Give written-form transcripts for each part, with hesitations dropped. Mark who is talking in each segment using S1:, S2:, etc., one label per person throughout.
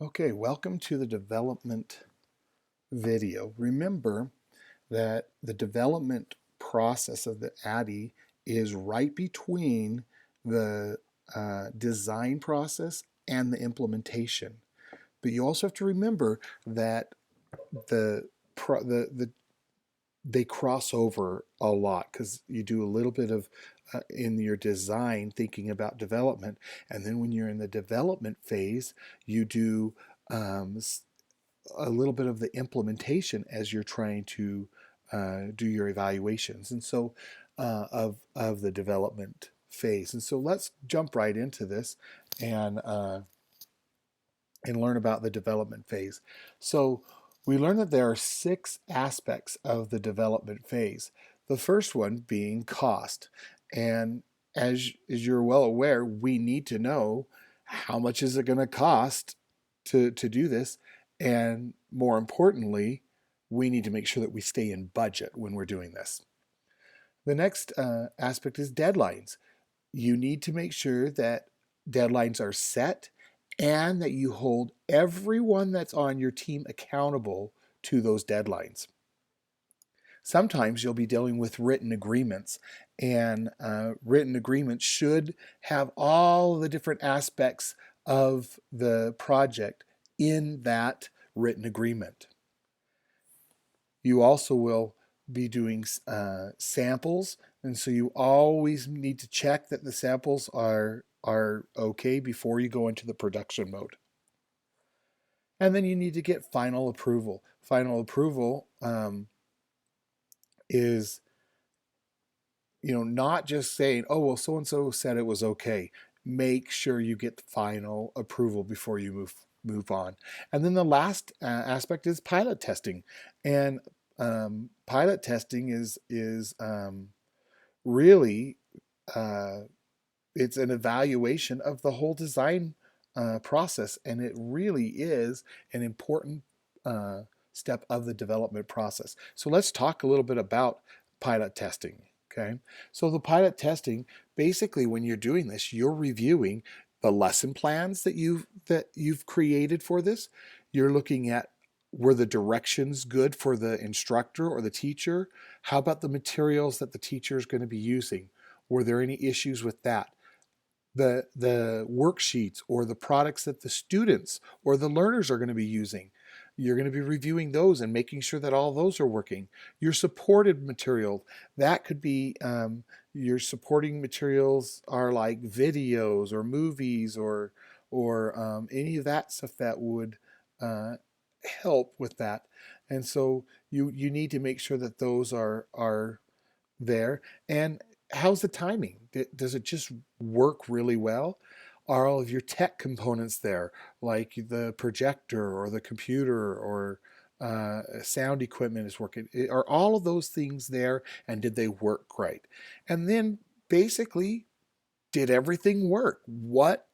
S1: Okay, welcome to the development video. Remember that the development process of the Addy is right between the design process and the implementation. But you also have to remember that the they cross over a lot because you do a little bit of in your design thinking about development, and then when you're in the development phase, you do um, a little bit of the implementation as you're trying to do your evaluations, and so of the development phase. And so let's jump right into this and uh, and learn about the development phase. So we learned that there are 6 aspects of the development phase. The first one being cost, and as you're well aware, we need to know how much is it going to cost to do this, and more importantly, we need to make sure that we stay in budget when we're doing this. The next aspect is deadlines. You need to make sure that deadlines are set and that you hold everyone that's on your team accountable to those deadlines. Sometimes you'll be dealing with written agreements, and written agreements should have all the different aspects of the project in that written agreement. You also will be doing samples, and so you always need to check that the samples are okay before you go into the production mode. And then you need to get final approval. Final approval is, not just saying, oh, well, so and so said it was okay. Make sure you get the final approval before you move on. And then the last aspect is pilot testing, and pilot testing is really uh, it's an evaluation of the whole design process, and it really is an important uh, step of the development process. So let's talk a little bit about pilot testing. Okay, so the pilot testing, basically, when you're doing this, you're reviewing the lesson plans that you've created for this. You're looking at, were the directions good for the instructor or the teacher? How about the materials that the teacher is going to be using? Were there any issues with that? The worksheets or the products that the students or the learners are going to be using. You're going to be reviewing those and making sure that all those are working. Your supported material, that could be your supporting materials are like videos or movies or any of that stuff that would uh, help with that. And so you need to make sure that those are there. And how's the timing? Does it just work really well? Are all of your tech components there, like the projector or the computer or sound equipment is working? Are all of those things there, and did they work great? And then basically, did everything work? What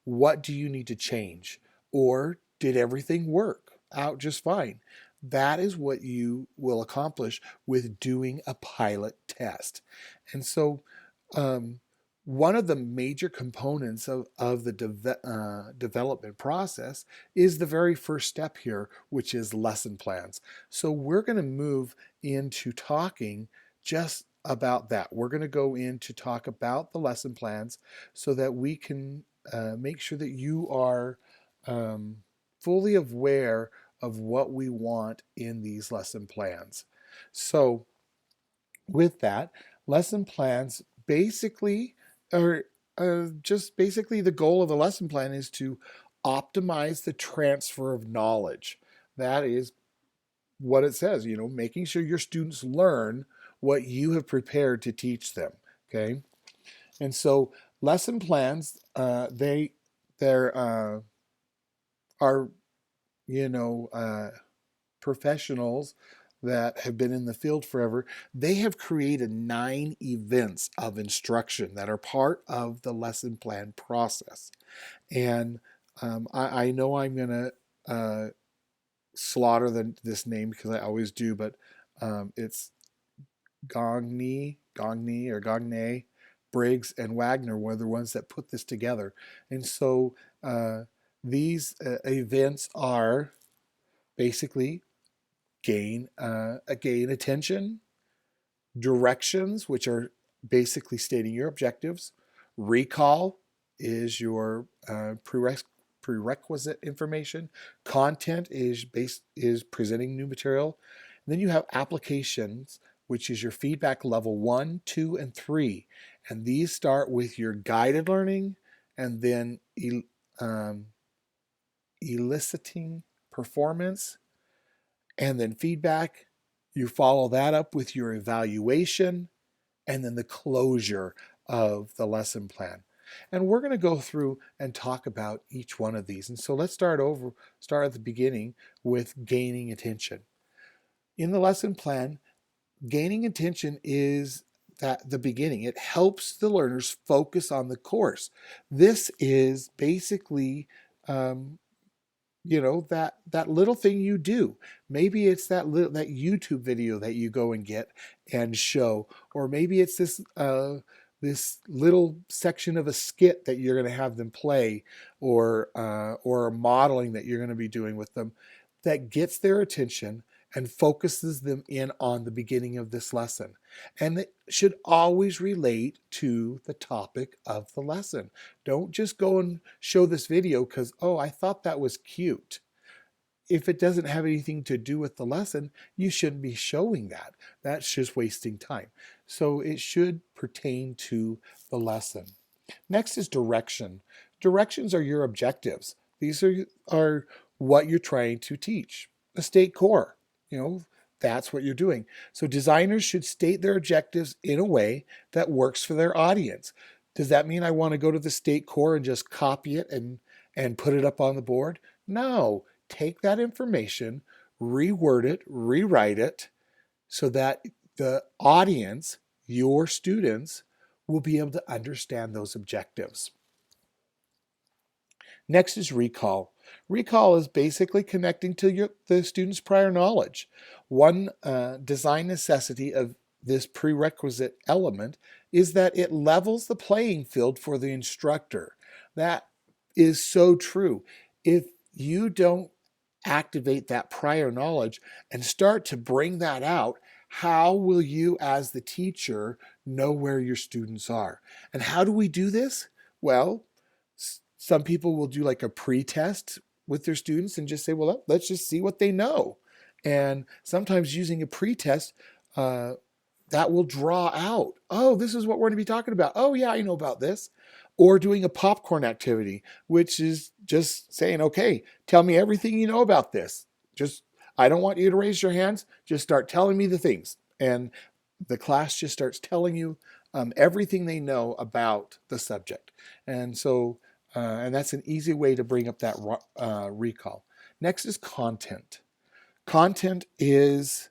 S1: do you need to change? Or did everything work out just fine? That is what you will accomplish with doing a pilot test. And so, um, one of the major components of the development process is the very first step here, which is lesson plans. So, we're going to move into talking just about that. We're going to go in to talk about the lesson plans so that we can make sure that you are um, fully aware of what we want in these lesson plans. So, with that, lesson plans basically are just basically the goal of the lesson plan is to optimize the transfer of knowledge. That is what it says, making sure your students learn what you have prepared to teach them. Okay. And so lesson plans, there are you know professionals that have been in the field forever. They have created 9 events of instruction that are part of the lesson plan process. And I know I'm going to slaughter this name because I always do, but it's Gagne, Briggs, and Wagner were the ones that put this together. And so These events are basically gain attention, directions, which are basically stating your objectives. Recall is your prerequisite information. Content is presenting new material. And then you have applications, which is your feedback level 1, 2, and 3. And these start with your guided learning and then um, eliciting performance and then feedback. You follow that up with your evaluation and then the closure of the lesson plan. And we're going to go through and talk about each one of these. And so let's start at the beginning with gaining attention. In the lesson plan, gaining attention is the beginning. It helps the learners focus on the course. This is basically um, that little thing you do. Maybe it's that YouTube video that you go and get and show, or maybe it's this little section of a skit that you're going to have them play, or a modeling that you're going to be doing with them that gets their attention and focuses them in on the beginning of this lesson. And it should always relate to the topic of the lesson. Don't just go and show this video because, oh, I thought that was cute. If it doesn't have anything to do with the lesson, you shouldn't be showing that. That's just wasting time. So it should pertain to the lesson. Next is direction. Directions are your objectives. These are what you're trying to teach. A state core, that's what you're doing. So designers should state their objectives in a way that works for their audience. Does that mean I want to go to the state core and just copy it and put it up on the board? No, take that information, reword it, rewrite it so that the audience, your students, will be able to understand those objectives. Next is recall. Recall is basically connecting to the student's prior knowledge. One design necessity of this prerequisite element is that it levels the playing field for the instructor. That is so true. If you don't activate that prior knowledge and start to bring that out, how will you as the teacher know where your students are? And how do we do this? Well, some people will do like a pre-test with their students and just say, well, let's just see what they know. And sometimes using a pre-test, that will draw out, oh, this is what we're going to be talking about. Oh, yeah, I know about this. Or doing a popcorn activity, which is just saying, okay, tell me everything you know about this. I don't want you to raise your hands. Just start telling me the things. And the class just starts telling you everything they know about the subject. And so, and that's an easy way to bring up that recall. Next is content. Content is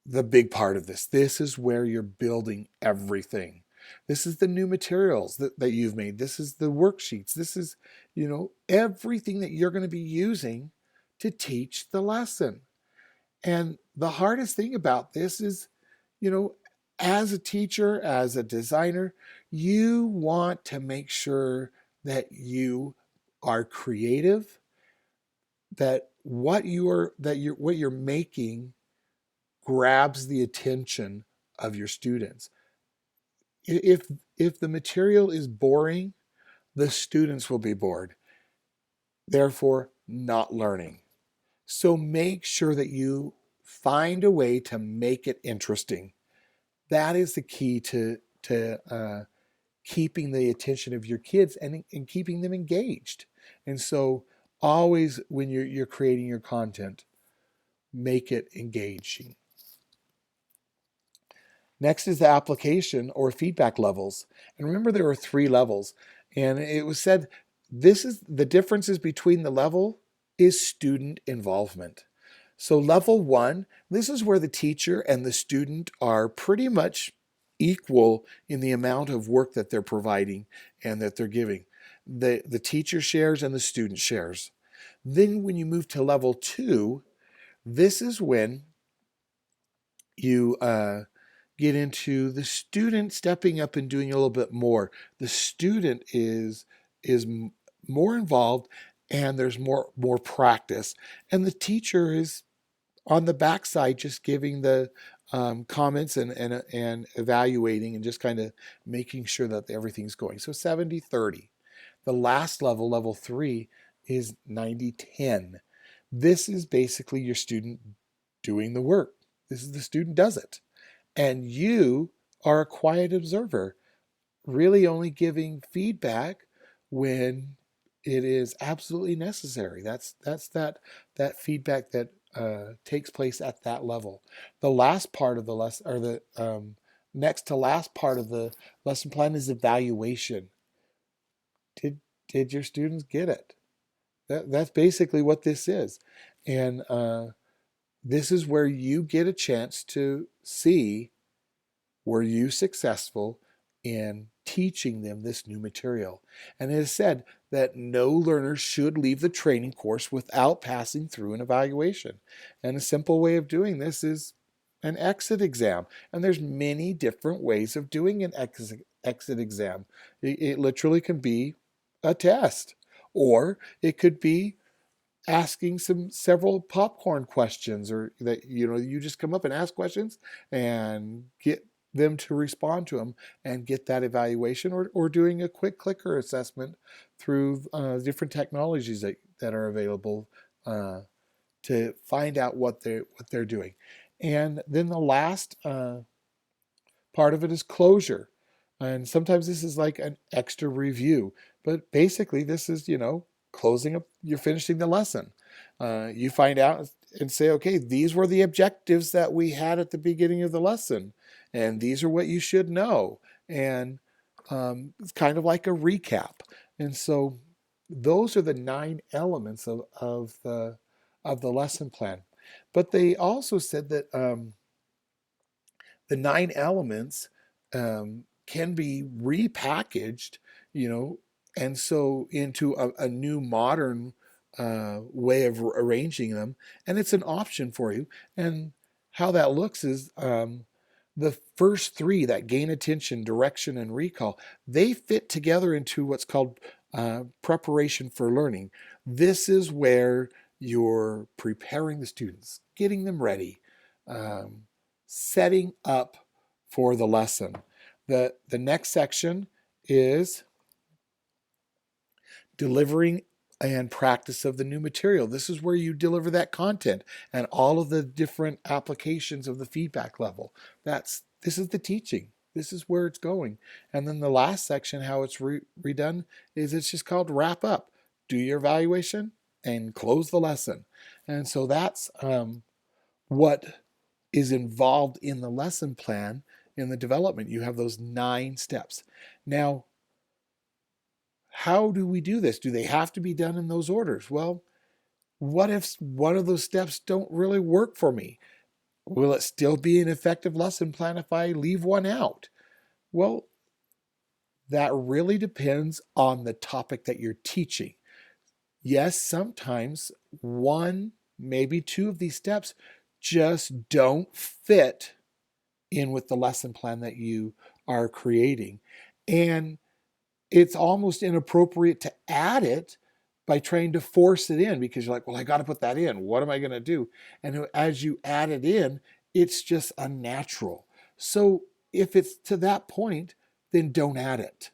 S1: the big part of this. This is where you're building everything. This is the new materials that you've made. This is the worksheets. This is, everything that you're going to be using to teach the lesson. And the hardest thing about this is, as a teacher, as a designer, you want to make sure that you are creative, that what you're making grabs the attention of your students. If the material is boring, the students will be bored, therefore not learning. So make sure that you find a way to make it interesting. That is the key to keeping the attention of your kids and keeping them engaged. And so always when you're creating your content, make it engaging. Next is the application or feedback levels. And remember, there are 3 levels. And it was said, this is the differences between the level is student involvement. So level 1, this is where the teacher and the student are pretty much equal in the amount of work that they're providing and that they're giving. The teacher shares and the student shares. Then when you move to level 2, this is when you get into the student stepping up and doing a little bit more. The student is more involved and there's more practice, and the teacher is on the backside just giving the comments and evaluating and just kind of making sure that everything's going. So 70-30. The last level, level 3, is 90-10. This is basically your student doing the work. This is the student does it. And you are a quiet observer, really only giving feedback when it is absolutely necessary. That's that feedback that takes place at that level. The last part of the lesson, or the next to last part of the lesson plan, is evaluation. Did did your students get it? That's basically what this is, and this is where you get a chance to see, were you successful in teaching them this new material? And it is said that no learner should leave the training course without passing through an evaluation. And a simple way of doing this is an exit exam. And there's many different ways of doing an exit exam. It literally can be a test, or it could be asking several popcorn questions, or that you just come up and ask questions and get them to respond to them and get that evaluation, or doing a quick clicker assessment through different technologies that are available to find out what they're doing. And then the last part of it is closure. And sometimes this is like an extra review, but basically this is, closing up, you're finishing the lesson. You find out and say, okay, these were the objectives that we had at the beginning of the lesson, and these are what you should know. And it's kind of like a recap. And so those are the 9 elements of the lesson plan. But they also said that the 9 elements can be repackaged, you know, and so into a new modern way of arranging them, and it's an option for you. And how that looks is the first 3, that gain attention, direction, and recall, they fit together into what's called preparation for learning. This is where you're preparing the students, getting them ready, um, setting up for the lesson. The next section is delivering and practice of the new material. This is where you deliver that content and all of the different applications of the feedback level. This is the teaching. This is where it's going. And then the last section, how it's redone, is it's just called wrap up. Do your evaluation and close the lesson. And so that's what is involved in the lesson plan in the development. You have those 9 steps. Now, how do we do this? Do they have to be done in those orders? Well, what if one of those steps don't really work for me? Will it still be an effective lesson plan if I leave one out? Well, that really depends on the topic that you're teaching. Yes, sometimes 1, maybe 2 of these steps just don't fit in with the lesson plan that you are creating. And it's almost inappropriate to add it by trying to force it in, because you're like, well, I got to put that in. What am I going to do? And as you add it in, it's just unnatural. So if it's to that point, then don't add it.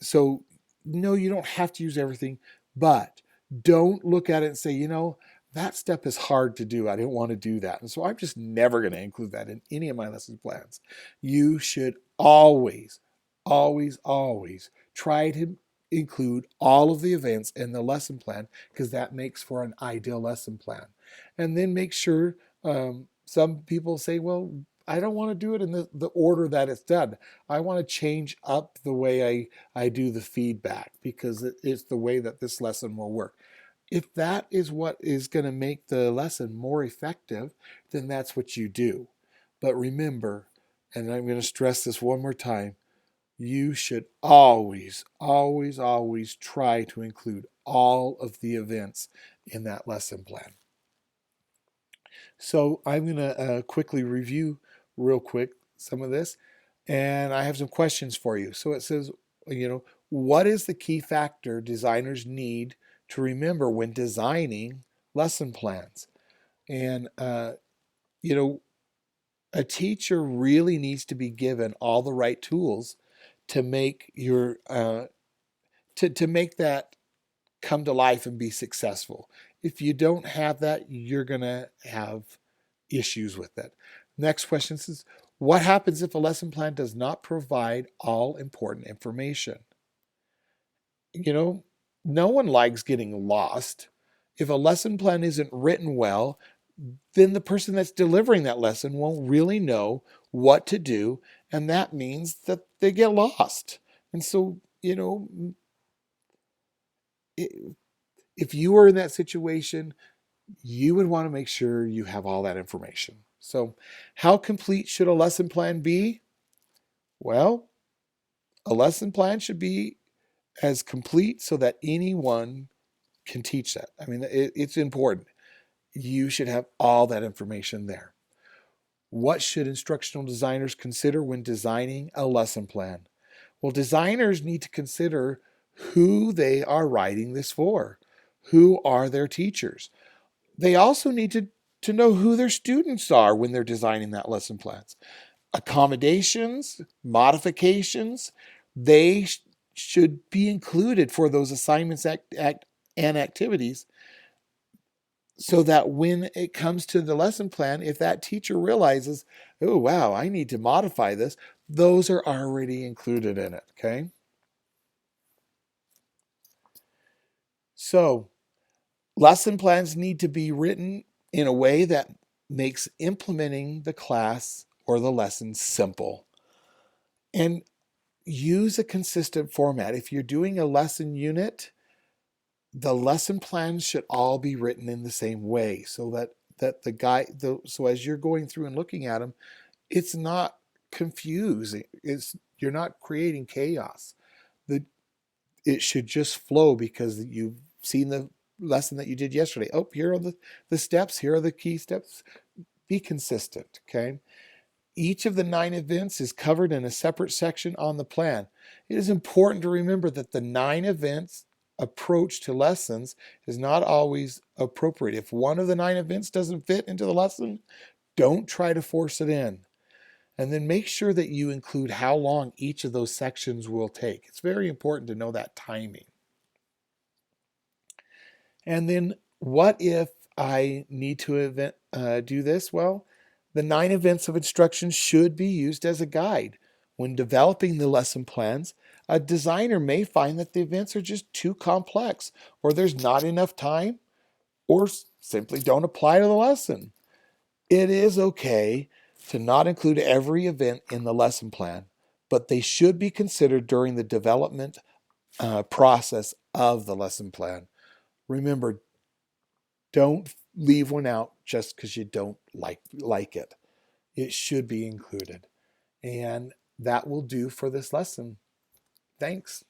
S1: So no, you don't have to use everything, but don't look at it and say, that step is hard to do. I didn't want to do that. And so I'm just never going to include that in any of my lesson plans. You should always, always, always try to include all of the events in the lesson plan, because that makes for an ideal lesson plan. And then make sure, some people say, well, I don't want to do it in the order that it's done. I want to change up the way I do the feedback, because it's the way that this lesson will work. If that is what is going to make the lesson more effective, then that's what you do. But remember, and I'm going to stress this one more time, you should always, always, always try to include all of the events in that lesson plan. So I'm going to quickly review real quick some of this, and I have some questions for you. So it says, what is the key factor designers need to remember when designing lesson plans. And, you know, a teacher really needs to be given all the right tools to make to make that come to life and be successful. If you don't have that, you're going to have issues with it. Next question says, what happens if a lesson plan does not provide all important information? You know, no one likes getting lost. If a lesson plan isn't written well, then the person that's delivering that lesson won't really know what to do. And that means that they get lost. And so, if you were in that situation, you would want to make sure you have all that information. So, how complete should a lesson plan be? Well, a lesson plan should be as complete so that anyone can teach that. I mean, it's important. You should have all that information there. What should instructional designers consider when designing a lesson plan? Well, designers need to consider who they are writing this for. Who are their teachers? They also need to know who their students are when they're designing that lesson plans. Accommodations, modifications, they should be included for those assignments and activities so that when it comes to the lesson plan, if that teacher realizes, oh, wow, I need to modify this, those are already included in it, okay? So, lesson plans need to be written in a way that makes implementing the class or the lesson simple. And use a consistent format. If you're doing a lesson unit, the lesson plans should all be written in the same way so that so as you're going through and looking at them, it's not confusing. You're not creating chaos. It should just flow because you've seen the lesson that you did yesterday. Oh, here are the steps. Here are the key steps. Be consistent, okay? Each of the 9 events is covered in a separate section on the plan. It is important to remember that the 9 events approach to lessons is not always appropriate. If one of the 9 events doesn't fit into the lesson, don't try to force it in. And then make sure that you include how long each of those sections will take. It's very important to know that timing. And then what if I need to do this? Well, the 9 events of instruction should be used as a guide. When developing the lesson plans, a designer may find that the events are just too complex, or there's not enough time, or simply don't apply to the lesson. It is okay to not include every event in the lesson plan, but they should be considered during the development process of the lesson plan. Remember, don't leave one out just because you don't like it. It should be included. And that will do for this lesson. Thanks.